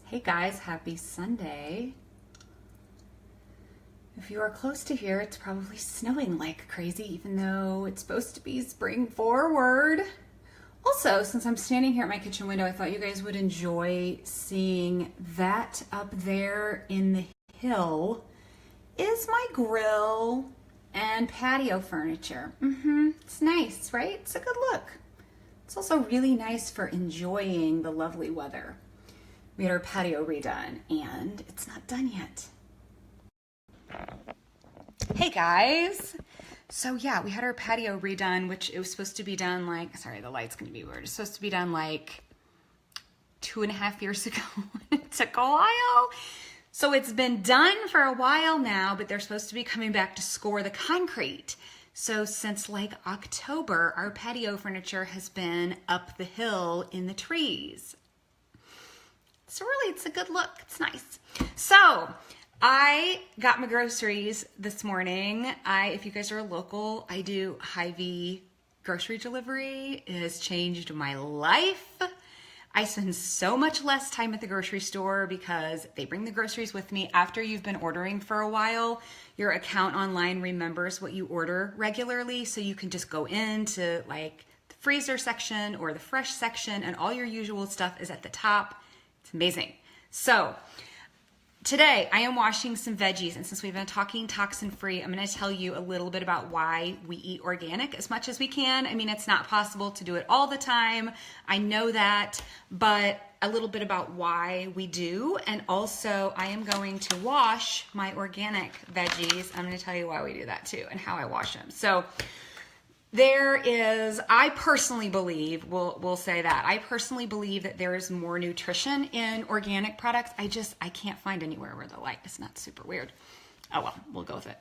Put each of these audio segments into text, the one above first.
Hey guys, happy Sunday. If you are close to here, it's probably snowing like crazy, even though it's supposed to be spring forward. Also, since I'm standing here at my kitchen window, I thought you guys would enjoy seeing that up there in the hill is my grill and patio furniture. It's nice, right? It's a good look. It's also really nice for enjoying the lovely weather. We had our patio redone and it's not done yet. Hey guys. So yeah, we had our patio redone, which it was supposed to be done sorry, the light's gonna be weird. It's supposed to be done 2.5 years ago. It took a while. So it's been done for a while now, but they're supposed to be coming back to score the concrete. So since October, our patio furniture has been up the hill in the trees. So really, it's a good look. It's nice. So I got my groceries this morning. If you guys are local, I do Hy-Vee grocery delivery. It has changed my life. I spend so much less time at the grocery store because they bring the groceries with me. After you've been ordering for a while, your account online remembers what you order regularly, so you can just go into the freezer section or the fresh section and all your usual stuff is at the top. It's amazing. So today I am washing some veggies, and since we've been talking toxin free, I'm going to tell you a little bit about why we eat organic as much as we can. I mean, it's not possible to do it all the time. I know that, but a little bit about why we do. And also I am going to wash my organic veggies. I'm going to tell you why we do that too and how I wash them. So I personally believe, we'll say that, I personally believe that there is more nutrition in organic products. I can't find anywhere where the light is not super weird. Oh well, we'll go with it.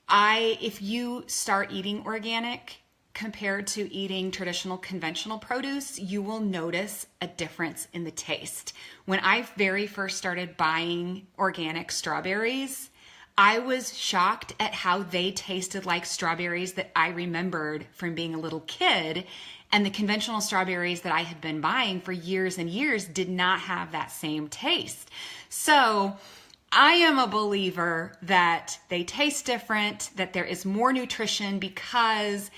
If you start eating organic compared to eating traditional conventional produce, you will notice a difference in the taste. When I very first started buying organic strawberries, I was shocked at how they tasted like strawberries that I remembered from being a little kid, and the conventional strawberries that I had been buying for years and years did not have that same taste. So I am a believer that they taste different, that there is more nutrition because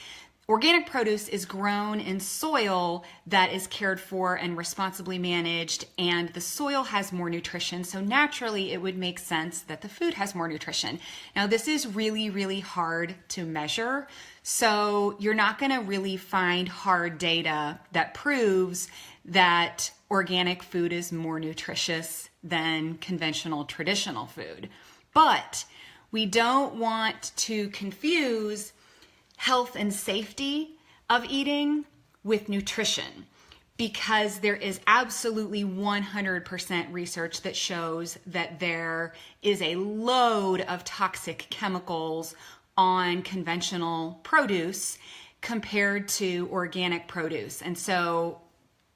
organic produce is grown in soil that is cared for and responsibly managed, and the soil has more nutrition. So naturally, it would make sense that the food has more nutrition. Now, this is really, really hard to measure. So you're not going to really find hard data that proves that organic food is more nutritious than conventional traditional food. But we don't want to confuse health and safety of eating with nutrition, because there is absolutely 100% research that shows that there is a load of toxic chemicals on conventional produce compared to organic produce. And so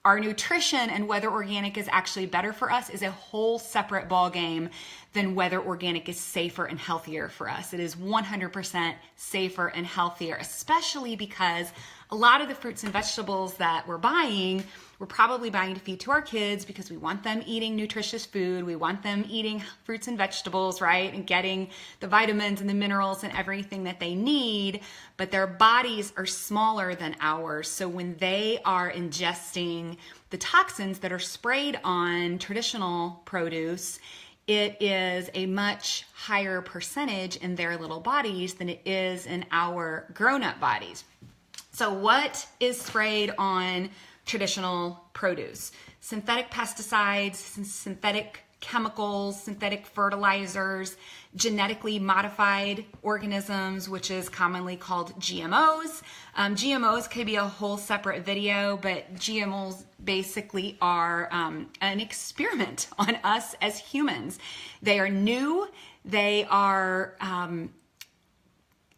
our nutrition and whether organic is actually better for us is a whole separate ballgame than whether organic is safer and healthier for us. It is 100% safer and healthier, especially because a lot of the fruits and vegetables that we're probably buying to feed to our kids because we want them eating nutritious food. We want them eating fruits and vegetables, right? And getting the vitamins and the minerals and everything that they need, but their bodies are smaller than ours. So when they are ingesting the toxins that are sprayed on traditional produce, it is a much higher percentage in their little bodies than it is in our grown-up bodies. So what is sprayed on traditional produce? Synthetic pesticides, synthetic chemicals, synthetic fertilizers, genetically modified organisms, which is commonly called GMOs. GMOs could be a whole separate video, but GMOs basically are an experiment on us as humans. They are new. They are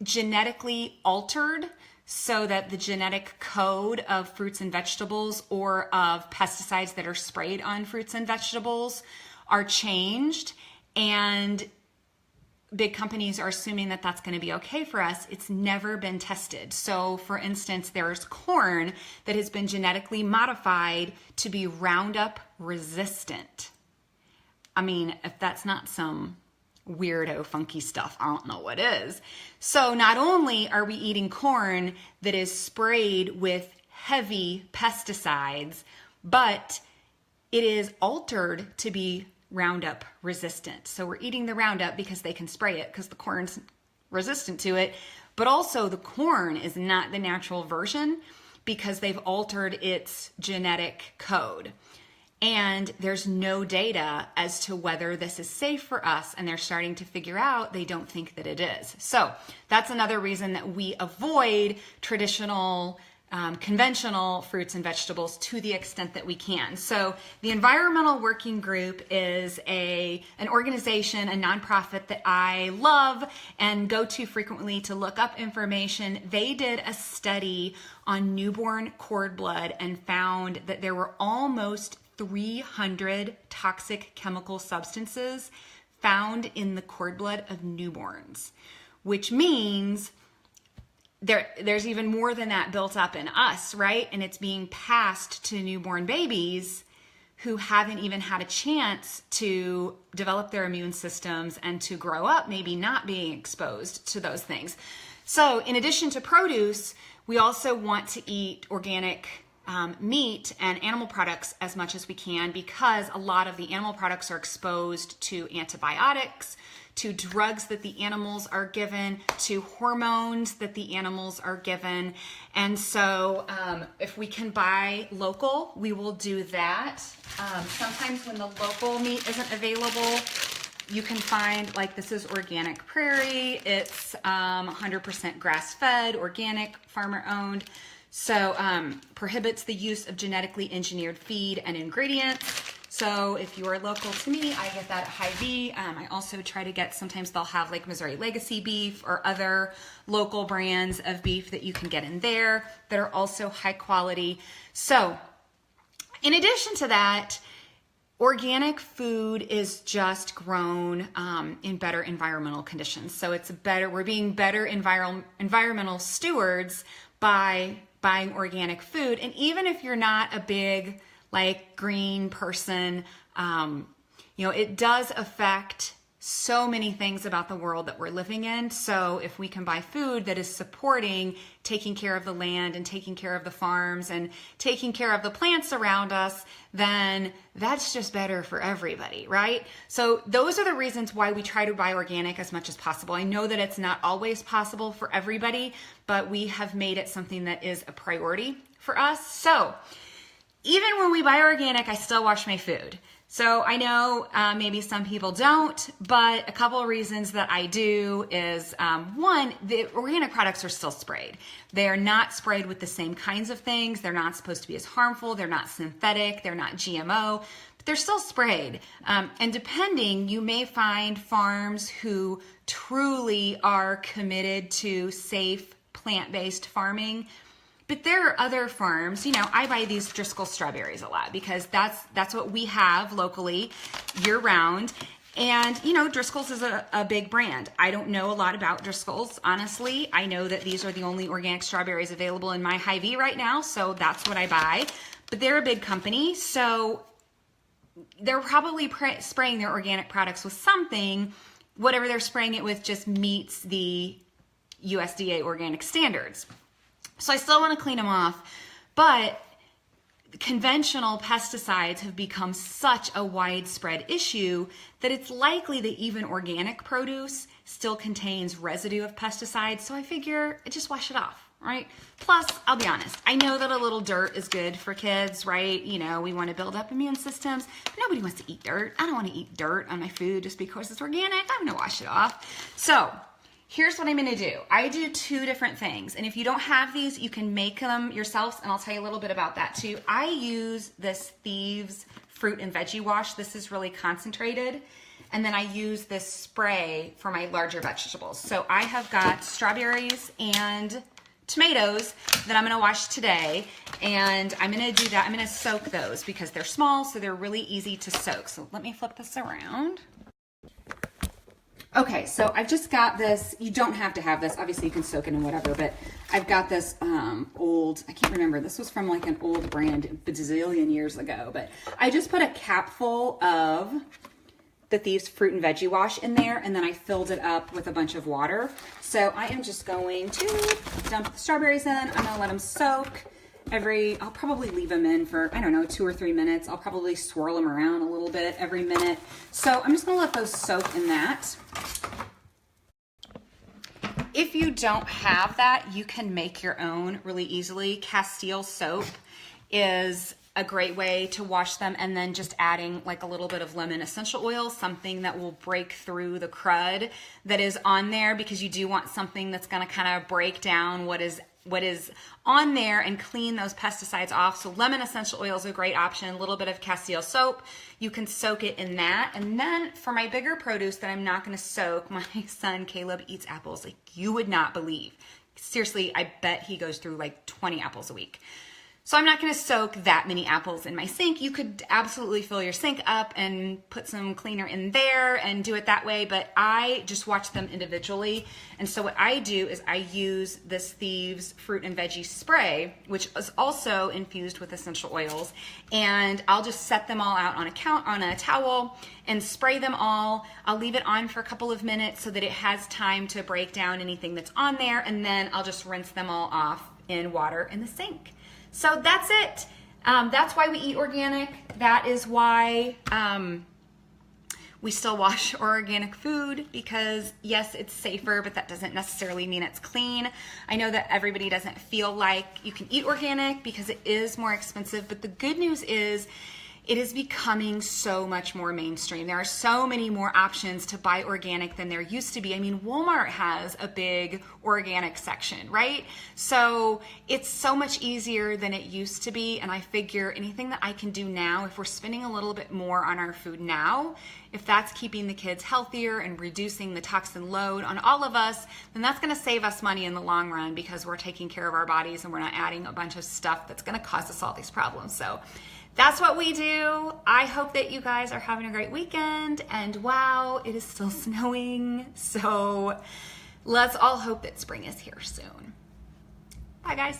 genetically altered so that the genetic code of fruits and vegetables or of pesticides that are sprayed on fruits and vegetables are changed, and big companies are assuming that that's going to be okay for us. It's never been tested. So for instance, there's corn that has been genetically modified to be Roundup resistant. I mean, if that's not some weirdo funky stuff, I don't know what is. So not only are we eating corn that is sprayed with heavy pesticides, but it is altered to be Roundup resistant. So we're eating the Roundup because they can spray it because the corn's resistant to it, but also the corn is not the natural version because they've altered its genetic code. And there's no data as to whether this is safe for us, and they're starting to figure out they don't think that it is. So that's another reason that we avoid traditional conventional fruits and vegetables to the extent that we can. So the Environmental Working Group is an organization, a nonprofit that I love and go to frequently to look up information. They did a study on newborn cord blood and found that there were almost 300 toxic chemical substances found in the cord blood of newborns, which means there's even more than that built up in us, right? And it's being passed to newborn babies who haven't even had a chance to develop their immune systems and to grow up maybe not being exposed to those things. So in addition to produce, we also want to eat organic meat and animal products as much as we can, because a lot of the animal products are exposed to antibiotics, to drugs that the animals are given, to hormones that the animals are given. And so if we can buy local, we will do that. Sometimes when the local meat isn't available, you can find, like, this is Organic Prairie. It's 100% grass-fed, organic, farmer-owned. So prohibits the use of genetically engineered feed and ingredients. So if you are local to me, I get that at Hy-Vee. I also try to get, sometimes they'll have like Missouri Legacy beef or other local brands of beef that you can get in there that are also high quality. So in addition to that, organic food is just grown in better environmental conditions. So it's better, we're being better environmental stewards by buying organic food. And even if you're not a big like green person, it does affect so many things about the world that we're living in. So if we can buy food that is supporting taking care of the land and taking care of the farms and taking care of the plants around us, then that's just better for everybody, right? So those are the reasons why we try to buy organic as much as possible. I know that it's not always possible for everybody, but we have made it something that is a priority for us. So even when we buy organic, I still wash my food. So I know maybe some people don't, but a couple of reasons that I do is, one, the organic products are still sprayed. They are not sprayed with the same kinds of things. They're not supposed to be as harmful. They're not synthetic. They're not GMO, but they're still sprayed. And depending, you may find farms who truly are committed to safe plant-based farming. But there are other farms, I buy these Driscoll strawberries a lot because that's what we have locally year round. And, Driscoll's is a big brand. I don't know a lot about Driscoll's, honestly. I know that these are the only organic strawberries available in my Hy-Vee right now, so that's what I buy. But they're a big company, so they're probably spraying their organic products with something. Whatever they're spraying it with just meets the USDA organic standards. So I still want to clean them off, but conventional pesticides have become such a widespread issue that it's likely that even organic produce still contains residue of pesticides. So I figure I just wash it off, right? Plus, I'll be honest, I know that a little dirt is good for kids, right? We want to build up immune systems. Nobody wants to eat dirt. I don't want to eat dirt on my food just because it's organic. I'm going to wash it off. So here's what I'm going to do. I do two different things. And if you don't have these, you can make them yourselves. And I'll tell you a little bit about that too. I use this Thieves fruit and veggie wash. This is really concentrated. And then I use this spray for my larger vegetables. So I have got strawberries and tomatoes that I'm going to wash today. And I'm going to do that. I'm going to soak those because they're small, so they're really easy to soak. So let me flip this around. Okay, so I've just got this. You don't have to have this. Obviously, you can soak it in whatever, but I've got this old, I can't remember. This was from like an old brand bazillion years ago, but I just put a capful of the Thieves Fruit and Veggie Wash in there, and then I filled it up with a bunch of water. So I am just going to dump the strawberries in. I'm going to let them soak. I'll probably leave them in for, I don't know, 2 or 3 minutes. I'll probably swirl them around a little bit every minute. So I'm just gonna let those soak in that. If you don't have that, you can make your own really easily. Castile soap is a great way to wash them, and then just adding like a little bit of lemon essential oil, something that will break through the crud that is on there, because you do want something that's gonna kind of break down what is on there and clean those pesticides off. So lemon essential oil is a great option. A little bit of Castile soap. You can soak it in that. And then for my bigger produce that I'm not going to soak, my son Caleb eats apples like you would not believe. Seriously, I bet he goes through like 20 apples a week. So I'm not going to soak that many apples in my sink. You could absolutely fill your sink up and put some cleaner in there and do it that way, but I just watch them individually. And so what I do is I use this Thieves Fruit and Veggie spray, which is also infused with essential oils, and I'll just set them all out on a towel and spray them all. I'll leave it on for a couple of minutes so that it has time to break down anything that's on there, and then I'll just rinse them all off in water in the sink. So that's it. That's why we eat organic. That is why we still wash our organic food, because yes, it's safer, but that doesn't necessarily mean it's clean. I know that everybody doesn't feel like you can eat organic because it is more expensive, but the good news is it is becoming so much more mainstream. There are so many more options to buy organic than there used to be. I mean, Walmart has a big organic section, right? So it's so much easier than it used to be. And I figure anything that I can do now, if we're spending a little bit more on our food now, if that's keeping the kids healthier and reducing the toxin load on all of us, then that's gonna save us money in the long run, because we're taking care of our bodies and we're not adding a bunch of stuff that's gonna cause us all these problems. So that's what we do. I hope that you guys are having a great weekend, and wow, it is still snowing. So let's all hope that spring is here soon. Bye guys.